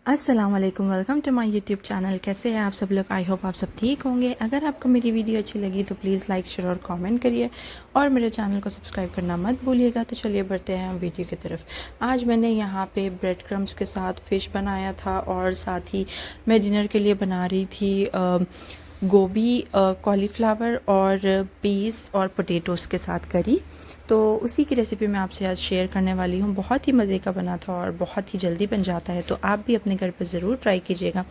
अस्सलाम वालेकुम, welcome to my YouTube channel. कैसे हैं आप सब लोग? आई होप आप सब ठीक होंगे। अगर आपको मेरी वीडियो अच्छी लगी तो प्लीज़ लाइक शेयर और कमेंट करिए और मेरे चैनल को सब्सक्राइब करना मत भूलिएगा। तो चलिए बढ़ते हैं हम वीडियो की तरफ। आज मैंने यहाँ पे ब्रेड क्रम्स के साथ फ़िश बनाया था और साथ ही मैं डिनर के लिए बना रही थी गोभी, कॉलीफ्लावर और पीस और पोटैटोज़ के साथ करी। तो उसी की रेसिपी मैं आपसे आज शेयर करने वाली हूँ। बहुत ही मज़े का बना था और बहुत ही जल्दी बन जाता है, तो आप भी अपने घर पर ज़रूर ट्राई कीजिएगा।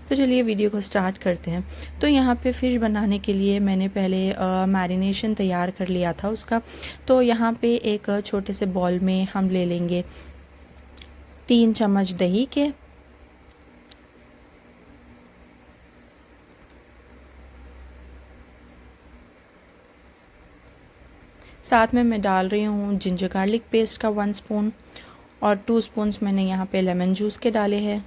तो चलिए वीडियो को स्टार्ट करते हैं। तो यहाँ पे फ़िश बनाने के लिए मैंने पहले मैरिनेशन तैयार कर लिया था उसका। तो यहाँ पे एक छोटे से बॉल में हम ले लेंगे 3 चम्मच दही के, साथ में मैं डाल रही हूँ जिंजर गार्लिक पेस्ट का 1 स्पून और 2 स्पून्स मैंने यहाँ पे लेमन जूस के डाले हैं।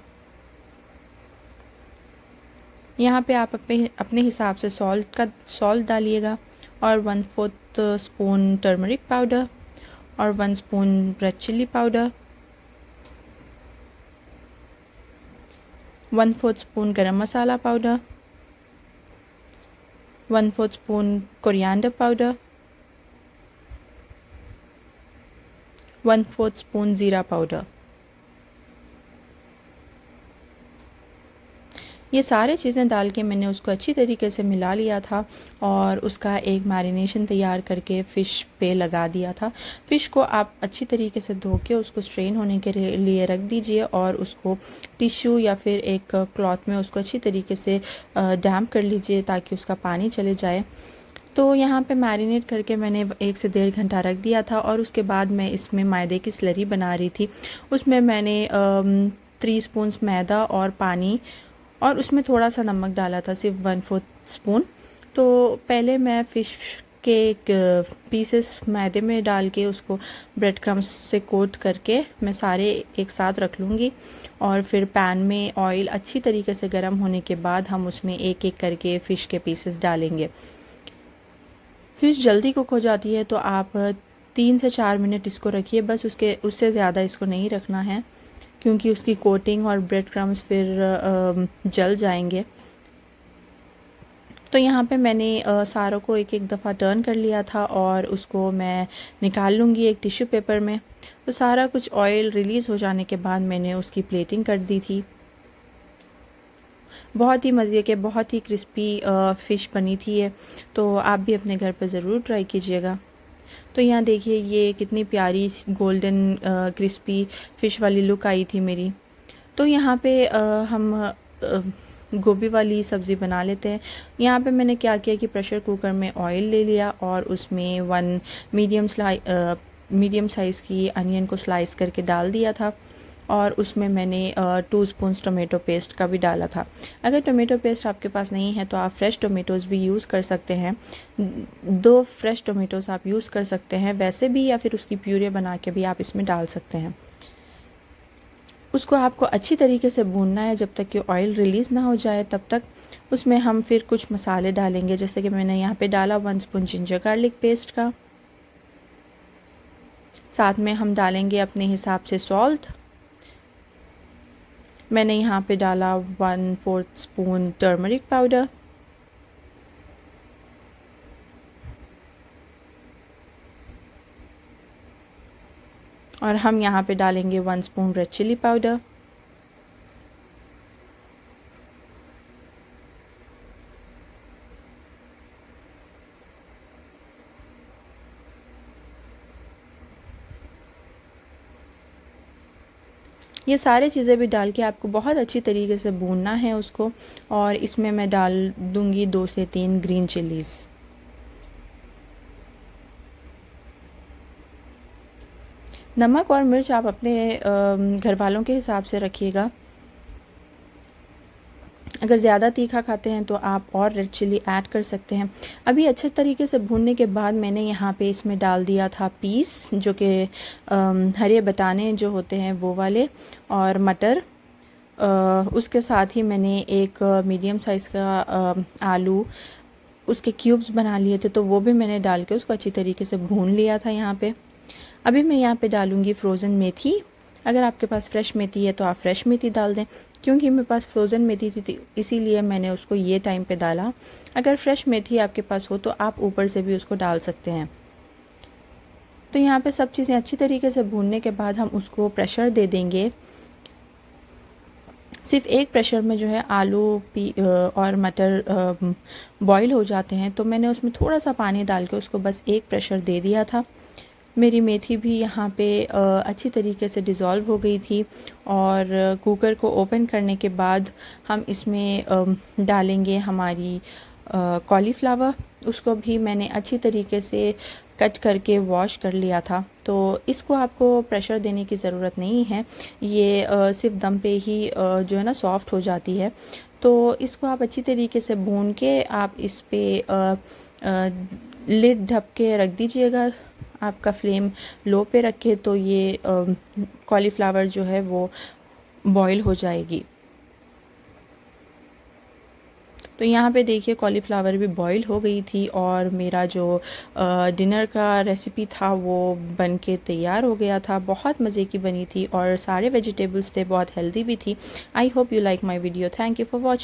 यहाँ पे आप अपने हिसाब से सॉल्ट डालिएगा और 1/4 स्पून टर्मरिक पाउडर और 1 spoon red chilli powder, 1/4 spoon garam masala powder, 1/4 spoon coriander powder, 1/4 spoon ज़ीरा पाउडर। ये सारे चीज़ें डाल के मैंने उसको अच्छी तरीके से मिला लिया था और उसका एक मैरिनेशन तैयार करके फ़िश पे लगा दिया था। फ़िश को आप अच्छी तरीके से धो के उसको स्ट्रेन होने के लिए रख दीजिए और उसको टिश्यू या फिर एक क्लॉथ में उसको अच्छी तरीके से डैम्प कर लीजिए ताकि उसका पानी चले जाए। तो यहाँ पे मैरिनेट करके मैंने 1 से 1.5 घंटा रख दिया था और उसके बाद मैं इसमें मैदे की स्लरी बना रही थी। उसमें मैंने 3 स्पून मैदा और पानी और उसमें थोड़ा सा नमक डाला था, सिर्फ 1/4 स्पून। तो पहले मैं फ़िश के पीसेस मैदे में डाल के उसको ब्रेड क्रम्स से कोट करके मैं सारे एक साथ रख लूँगी और फिर पैन में ऑयल अच्छी तरीके से गर्म होने के बाद हम उसमें एक एक करके फ़िश के पीसेस डालेंगे। फ़िश जल्दी कुक हो जाती है तो आप 3 से 4 मिनट इसको रखिए, बस उससे ज़्यादा इसको नहीं रखना है क्योंकि उसकी कोटिंग और ब्रेड क्रम्स फिर जल जाएंगे। तो यहाँ पे मैंने सारों को एक एक दफ़ा टर्न कर लिया था और उसको मैं निकाल लूँगी एक टिश्यू पेपर में। तो सारा कुछ ऑयल रिलीज़ हो जाने के बाद मैंने उसकी प्लेटिंग कर दी थी। बहुत ही मज़े के, बहुत ही क्रिस्पी फ़िश बनी थी ये। तो आप भी अपने घर पर ज़रूर ट्राई कीजिएगा। तो यहाँ देखिए ये कितनी प्यारी गोल्डन क्रिस्पी फ़िश वाली लुक आई थी मेरी। तो यहाँ पे हम गोभी वाली सब्ज़ी बना लेते हैं। यहाँ पे मैंने क्या किया कि प्रेशर कुकर में ऑयल ले लिया और उसमें 1 मीडियम साइज़ की अनियन को स्लाइस करके डाल दिया था और उसमें मैंने 2 स्पून टोमेटो पेस्ट का भी डाला था। अगर टोमेटो पेस्ट आपके पास नहीं है तो आप फ्रेश टोमेटोज़ भी यूज़ कर सकते हैं। 2 फ्रेश टोमेटोज़ आप यूज़ कर सकते हैं वैसे भी, या फिर उसकी प्यूरी बना के भी आप इसमें डाल सकते हैं। उसको आपको अच्छी तरीके से भूनना है जब तक कि ऑयल रिलीज़ ना हो जाए, तब तक। उसमें हम फिर कुछ मसाले डालेंगे, जैसे कि मैंने यहाँ पे डाला 1 स्पून जिंजर गार्लिक पेस्ट का। साथ में हम डालेंगे अपने हिसाब से सॉल्ट। मैंने यहाँ पे डाला 1/4 स्पून टर्मरिक पाउडर, और हम यहाँ पे डालेंगे 1 स्पून रेड चिली पाउडर। ये सारे चीज़ें भी डाल के आपको बहुत अच्छी तरीके से भूनना है उसको। और इसमें मैं डाल दूँगी 2 से 3 ग्रीन चिलीज़। नमक और मिर्च आप अपने घर वालों के हिसाब से रखिएगा। अगर ज़्यादा तीखा खाते हैं तो आप और रेड चिली ऐड कर सकते हैं। अभी अच्छे तरीके से भूनने के बाद मैंने यहाँ पे इसमें डाल दिया था पीस, जो कि हरे बटाने जो होते हैं वो वाले, और मटर। उसके साथ ही मैंने एक मीडियम साइज़ का आलू, उसके क्यूब्स बना लिए थे, तो वो भी मैंने डाल के उसको अच्छी तरीके से भून लिया था यहाँ पे। अभी मैं यहाँ पे डालूँगी फ्रोज़न मेथी अगर आपके पास फ्रेश मेथी है तो आप फ्रेश मेथी डाल दें, क्योंकि मेरे पास फ्रोज़न मेथी थी इसीलिए मैंने उसको ये टाइम पे डाला। अगर फ्रेश मेथी आपके पास हो तो आप ऊपर से भी उसको डाल सकते हैं। तो यहाँ पे सब चीज़ें अच्छी तरीके से भूनने के बाद हम उसको प्रेशर दे देंगे। सिर्फ एक प्रेशर में जो है आलू और मटर बॉईल हो जाते हैं, तो मैंने उसमें थोड़ा सा पानी डाल के उसको बस एक प्रेशर दे दिया था। मेरी मेथी भी यहाँ पे अच्छी तरीके से डिज़ोल्व हो गई थी। और कुकर को ओपन करने के बाद हम इसमें डालेंगे हमारी कॉलीफ्लावर। उसको भी मैंने अच्छी तरीके से कट करके वॉश कर लिया था। तो इसको आपको प्रेशर देने की ज़रूरत नहीं है, ये सिर्फ दम पे ही जो है ना सॉफ़्ट हो जाती है। तो इसको आप अच्छी तरीके से भून के आप इस पे लिड ढक के रख दीजिएगा। आपका फ्लेम लो पे रखे तो ये कॉलीफ्लावर जो है वो बॉईल हो जाएगी। तो यहाँ पे देखिए कॉलीफ्लावर भी बॉईल हो गई थी और मेरा जो डिनर का रेसिपी था वो बन के तैयार हो गया था। बहुत मज़े की बनी थी और सारे वेजिटेबल्स थे, बहुत हेल्दी भी थी। I hope you like my video. Thank you for watching.